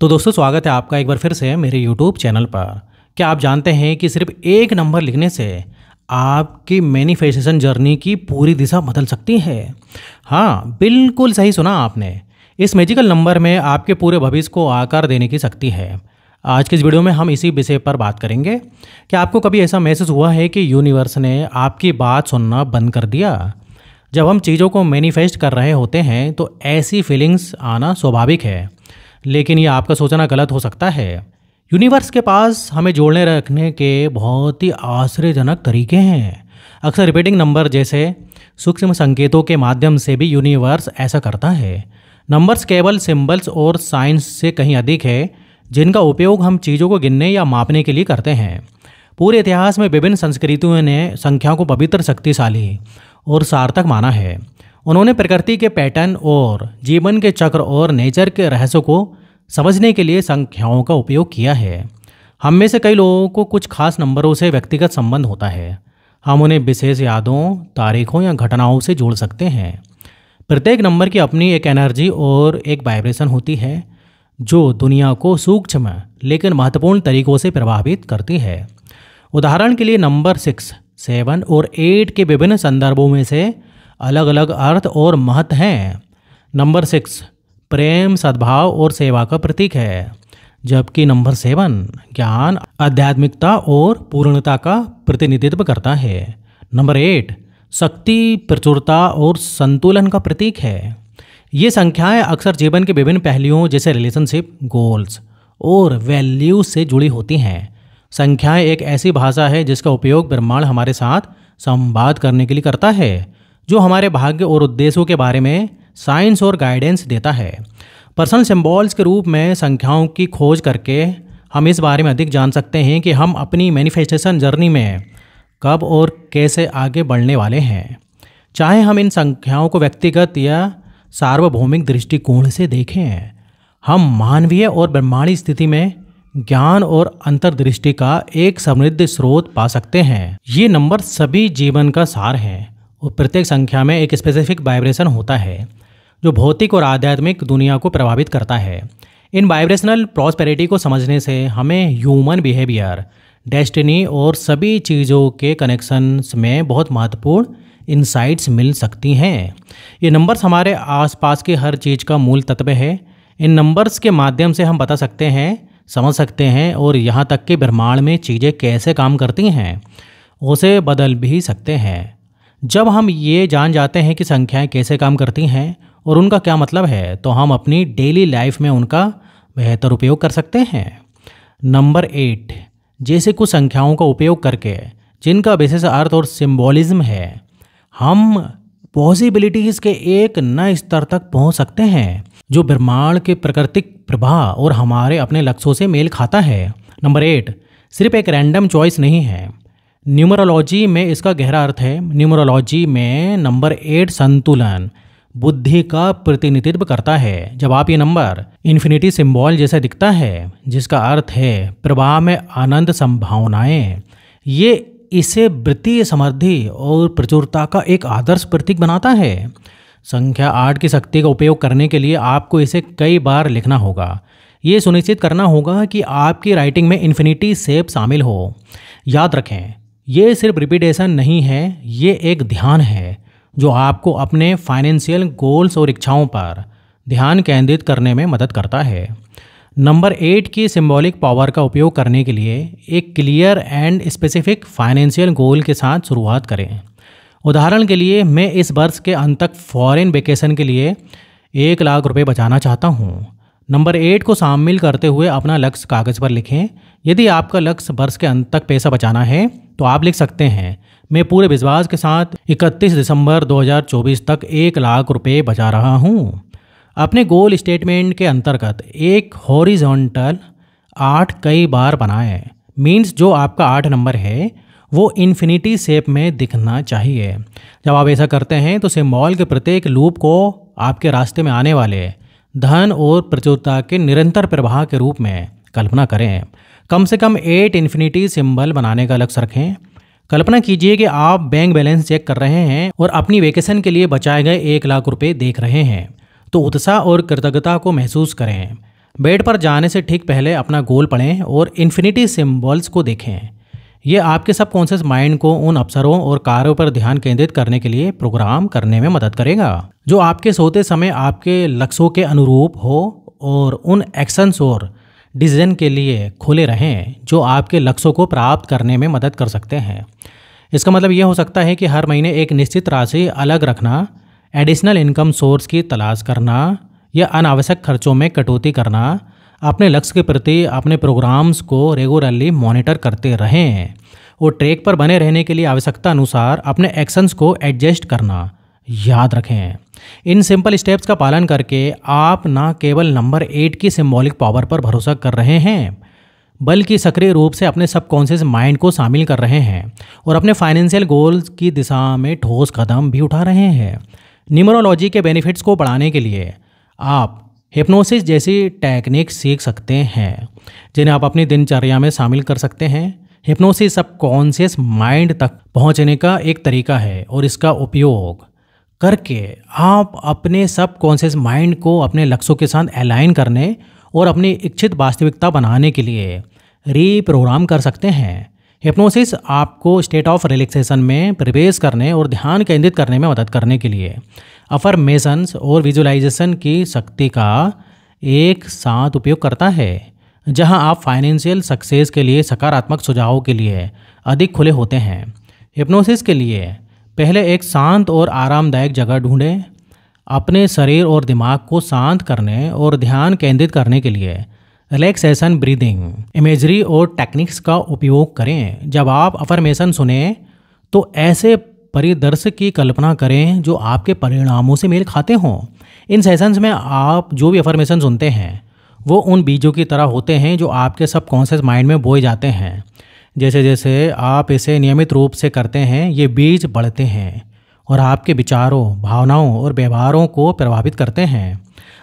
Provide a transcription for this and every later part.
तो दोस्तों स्वागत है आपका एक बार फिर से मेरे YouTube चैनल पर। क्या आप जानते हैं कि सिर्फ एक नंबर लिखने से आपकी मैनिफेस्टेशन जर्नी की पूरी दिशा बदल सकती है। हाँ, बिल्कुल सही सुना आपने। इस मैजिकल नंबर में आपके पूरे भविष्य को आकार देने की शक्ति है। आज की इस वीडियो में हम इसी विषय पर बात करेंगे। क्या आपको कभी ऐसा महसूस हुआ है कि यूनिवर्स ने आपकी बात सुनना बंद कर दिया? जब हम चीज़ों को मैनिफेस्ट कर रहे होते हैं तो ऐसी फीलिंग्स आना स्वाभाविक है, लेकिन ये आपका सोचना गलत हो सकता है। यूनिवर्स के पास हमें जोड़ने रखने के बहुत ही आश्चर्यजनक तरीके हैं। अक्सर रिपीटिंग नंबर जैसे सूक्ष्म संकेतों के माध्यम से भी यूनिवर्स ऐसा करता है। नंबर्स केवल सिंबल्स और साइंस से कहीं अधिक है, जिनका उपयोग हम चीज़ों को गिनने या मापने के लिए करते हैं। पूरे इतिहास में विभिन्न संस्कृतियों ने संख्या को पवित्र, शक्तिशाली और सार्थक माना है। उन्होंने प्रकृति के पैटर्न और जीवन के चक्र और नेचर के रहस्यों को समझने के लिए संख्याओं का उपयोग किया है। हम में से कई लोगों को कुछ खास नंबरों से व्यक्तिगत संबंध होता है। हम उन्हें विशेष यादों, तारीखों या घटनाओं से जोड़ सकते हैं। प्रत्येक नंबर की अपनी एक एनर्जी और एक वाइब्रेशन होती है जो दुनिया को सूक्ष्म लेकिन महत्वपूर्ण तरीकों से प्रभावित करती है। उदाहरण के लिए नंबर 6, 7 और 8 के विभिन्न संदर्भों में से अलग अलग अर्थ और महत्व हैं। नंबर 6 प्रेम, सद्भाव और सेवा का प्रतीक है, जबकि नंबर 7 ज्ञान, आध्यात्मिकता और पूर्णता का प्रतिनिधित्व करता है। नंबर 8 शक्ति, प्रचुरता और संतुलन का प्रतीक है। ये संख्याएं अक्सर जीवन के विभिन्न पहलुओं जैसे रिलेशनशिप, गोल्स और वैल्यूज से जुड़ी होती हैं। संख्याएं एक ऐसी भाषा है जिसका उपयोग ब्रह्मांड हमारे साथ संवाद करने के लिए करता है, जो हमारे भाग्य और उद्देश्यों के बारे में साइंस और गाइडेंस देता है। पर्सनल सिंबल्स के रूप में संख्याओं की खोज करके हम इस बारे में अधिक जान सकते हैं कि हम अपनी मैनिफेस्टेशन जर्नी में कब और कैसे आगे बढ़ने वाले हैं। चाहे हम इन संख्याओं को व्यक्तिगत या सार्वभौमिक दृष्टिकोण से देखें, हम मानवीय और ब्रह्मांडी स्थिति में ज्ञान और अंतर्दृष्टि का एक समृद्ध स्रोत पा सकते हैं। ये नंबर सभी जीवन का सार हैं और प्रत्येक संख्या में एक स्पेसिफिक वाइब्रेशन होता है जो भौतिक और आध्यात्मिक दुनिया को प्रभावित करता है। इन वाइब्रेशनल प्रॉस्पेरिटी को समझने से हमें ह्यूमन बिहेवियर, डेस्टिनी और सभी चीज़ों के कनेक्शंस में बहुत महत्वपूर्ण इंसाइट्स मिल सकती हैं। ये नंबर्स हमारे आसपास की हर चीज़ का मूल तत्व है। इन नंबर्स के माध्यम से हम बता सकते हैं, समझ सकते हैं और यहाँ तक कि ब्रह्मांड में चीज़ें कैसे काम करती हैं उसे बदल भी सकते हैं। जब हम ये जान जाते हैं कि संख्याएं कैसे काम करती हैं और उनका क्या मतलब है, तो हम अपनी डेली लाइफ में उनका बेहतर उपयोग कर सकते हैं। नंबर 8 जैसे कुछ संख्याओं का उपयोग करके, जिनका विशेष अर्थ और सिंबॉलिज्म है, हम पॉसिबिलिटीज़ के एक नए स्तर तक पहुंच सकते हैं जो ब्रह्मांड के प्राकृतिक प्रवाह और हमारे अपने लक्ष्यों से मेल खाता है। नंबर 8 सिर्फ एक रैंडम चॉइस नहीं है। न्यूमरोलॉजी में इसका गहरा अर्थ है। न्यूमरोलॉजी में नंबर 8 संतुलन, बुद्धि का प्रतिनिधित्व करता है। जब आप ये नंबर इन्फिनिटी सिंबल जैसा दिखता है, जिसका अर्थ है प्रवाह में अनंत संभावनाएं, ये इसे वृत्तीय समृद्धि और प्रचुरता का एक आदर्श प्रतीक बनाता है। संख्या 8 की शक्ति का उपयोग करने के लिए आपको इसे कई बार लिखना होगा। ये सुनिश्चित करना होगा कि आपकी राइटिंग में इन्फिनिटी शेप शामिल हो। याद रखें, ये सिर्फ रिपीटेशन नहीं है, ये एक ध्यान है जो आपको अपने फाइनेंशियल गोल्स और इच्छाओं पर ध्यान केंद्रित करने में मदद करता है। नंबर 8 की सिंबॉलिक पावर का उपयोग करने के लिए एक clear and specific financial goal के साथ शुरुआत करें। उदाहरण के लिए, मैं इस वर्ष के अंत तक फॉरेन वेकेशन के लिए 1 लाख रुपए बचाना चाहता हूँ। नंबर 8 को शामिल करते हुए अपना लक्ष्य कागज़ पर लिखें। यदि आपका लक्ष्य वर्ष के अंत तक पैसा बचाना है, तो आप लिख सकते हैं, मैं पूरे विश्वास के साथ 31 दिसंबर 2024 तक 1 लाख रुपए बचा रहा हूँ। अपने गोल स्टेटमेंट के अंतर्गत एक हॉरिजॉन्टल 8 कई बार बनाएं। मीन्स जो आपका 8 नंबर है वो इन्फिनिटी शेप में दिखना चाहिए। जब आप ऐसा करते हैं तो सिंबल के प्रत्येक लूप को आपके रास्ते में आने वाले धन और प्रचुरता के निरंतर प्रवाह के रूप में कल्पना करें। कम से कम 8 इन्फिनिटी सिंबल बनाने का लक्ष्य रखें। कल्पना कीजिए कि आप बैंक बैलेंस चेक कर रहे हैं और अपनी वेकेशन के लिए बचाए गए 1 लाख रुपए देख रहे हैं, तो उत्साह और कृतज्ञता को महसूस करें। बेड पर जाने से ठीक पहले अपना गोल पढ़ें और इन्फिनिटी सिंबल्स को देखें। ये आपके सबकॉन्शियस माइंड को उन अवसरों और कार्यों पर ध्यान केंद्रित करने के लिए प्रोग्राम करने में मदद करेगा जो आपके सोते समय आपके लक्ष्यों के अनुरूप हो, और उन एक्शंस और डिसीजन के लिए खुले रहें जो आपके लक्ष्यों को प्राप्त करने में मदद कर सकते हैं। इसका मतलब ये हो सकता है कि हर महीने एक निश्चित राशि अलग रखना, एडिशनल इनकम सोर्स की तलाश करना या अनावश्यक खर्चों में कटौती करना। अपने लक्ष्य के प्रति अपने प्रोग्राम्स को रेगुलरली मॉनिटर करते रहें और ट्रैक पर बने रहने के लिए आवश्यकता अनुसार अपने एक्शंस को एडजस्ट करना याद रखें। इन सिंपल स्टेप्स का पालन करके आप न केवल नंबर 8 की सिंबॉलिक पावर पर भरोसा कर रहे हैं, बल्कि सक्रिय रूप से अपने सबकॉन्शियस माइंड को शामिल कर रहे हैं और अपने फाइनेंशियल गोल्स की दिशा में ठोस कदम भी उठा रहे हैं। न्यूमरोलॉजी के बेनिफिट्स को बढ़ाने के लिए आप हिप्नोसिस जैसी टेक्निक सीख सकते हैं जिन्हें आप अपनी दिनचर्या में शामिल कर सकते हैं। हिप्नोसिस सबकॉन्शियस माइंड तक पहुंचने का एक तरीका है और इसका उपयोग करके आप अपने सबकॉन्शियस माइंड को अपने लक्ष्यों के साथ अलाइन करने और अपनी इच्छित वास्तविकता बनाने के लिए रीप्रोग्राम कर सकते हैं। हिप्नोसिस आपको स्टेट ऑफ रिलैक्सेशन में प्रवेश करने और ध्यान केंद्रित करने में मदद करने के लिए अफर्मेशंस और विजुअलाइजेशन की शक्ति का एक साथ उपयोग करता है, जहां आप फाइनेंशियल सक्सेस के लिए सकारात्मक सुझावों के लिए अधिक खुले होते हैं। हिप्नोसिस के लिए पहले एक शांत और आरामदायक जगह ढूंढें। अपने शरीर और दिमाग को शांत करने और ध्यान केंद्रित करने के लिए रिलैक्सेशन ब्रीदिंग, इमेजरी और टेक्निक्स का उपयोग करें। जब आप अफर्मेशन सुने तो ऐसे परिदृश्य की कल्पना करें जो आपके परिणामों से मेल खाते हों। इन सेशंस में आप जो भी अफर्मेशन सुनते हैं वो उन बीजों की तरह होते हैं जो आपके सबकॉन्शियस माइंड में बोए जाते हैं। जैसे जैसे आप इसे नियमित रूप से करते हैं, ये बीज बढ़ते हैं और आपके विचारों, भावनाओं और व्यवहारों को प्रभावित करते हैं।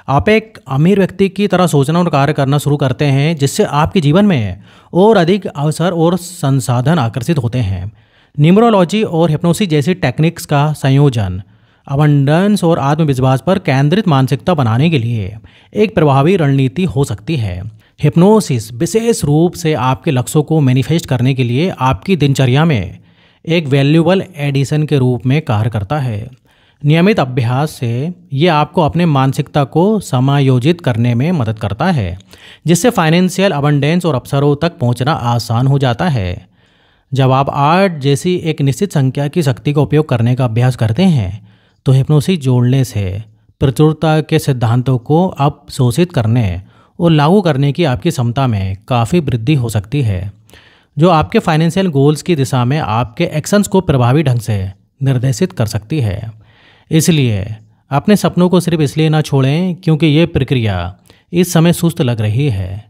आप एक अमीर व्यक्ति की तरह सोचना और कार्य करना शुरू करते हैं, जिससे आपके जीवन में और अधिक अवसर और संसाधन आकर्षित होते हैं। न्यूमरोलॉजी और हिप्नोसिस जैसी टेक्निक्स का संयोजन अबंडेंस और आत्मविश्वास पर केंद्रित मानसिकता बनाने के लिए एक प्रभावी रणनीति हो सकती है। हिप्नोसिस विशेष रूप से आपके लक्ष्यों को मैनिफेस्ट करने के लिए आपकी दिनचर्या में एक वैल्यूएबल एडिशन के रूप में कार्य करता है। नियमित अभ्यास से ये आपको अपने मानसिकता को समायोजित करने में मदद करता है, जिससे फाइनेंशियल अबंडेंस और अवसरों तक पहुंचना आसान हो जाता है। जब आप 8 जैसी एक निश्चित संख्या की शक्ति का उपयोग करने का अभ्यास करते हैं तो हिप्नोसिस जोड़ने से प्रचुरता के सिद्धांतों को अवशोषित करने और लागू करने की आपकी क्षमता में काफ़ी वृद्धि हो सकती है, जो आपके फाइनेंशियल गोल्स की दिशा में आपके एक्शंस को प्रभावी ढंग से निर्देशित कर सकती है। इसलिए अपने सपनों को सिर्फ इसलिए ना छोड़ें क्योंकि ये प्रक्रिया इस समय सुस्त लग रही है।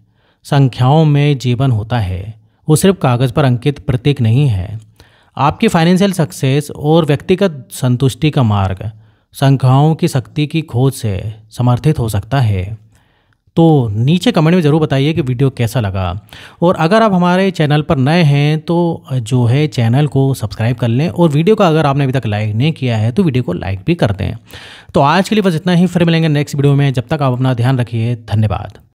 संख्याओं में जीवन होता है, वो सिर्फ कागज़ पर अंकित प्रतीक नहीं है। आपकी फाइनेंशियल सक्सेस और व्यक्तिगत संतुष्टि का मार्ग संख्याओं की शक्ति की खोज से समर्थित हो सकता है। तो नीचे कमेंट में ज़रूर बताइए कि वीडियो कैसा लगा, और अगर आप हमारे चैनल पर नए हैं तो जो है चैनल को सब्सक्राइब कर लें, और वीडियो का अगर आपने अभी तक लाइक नहीं किया है तो वीडियो को लाइक भी कर दें। तो आज के लिए बस इतना ही, फिर मिलेंगे नेक्स्ट वीडियो में। जब तक आप अपना ध्यान रखिए। धन्यवाद।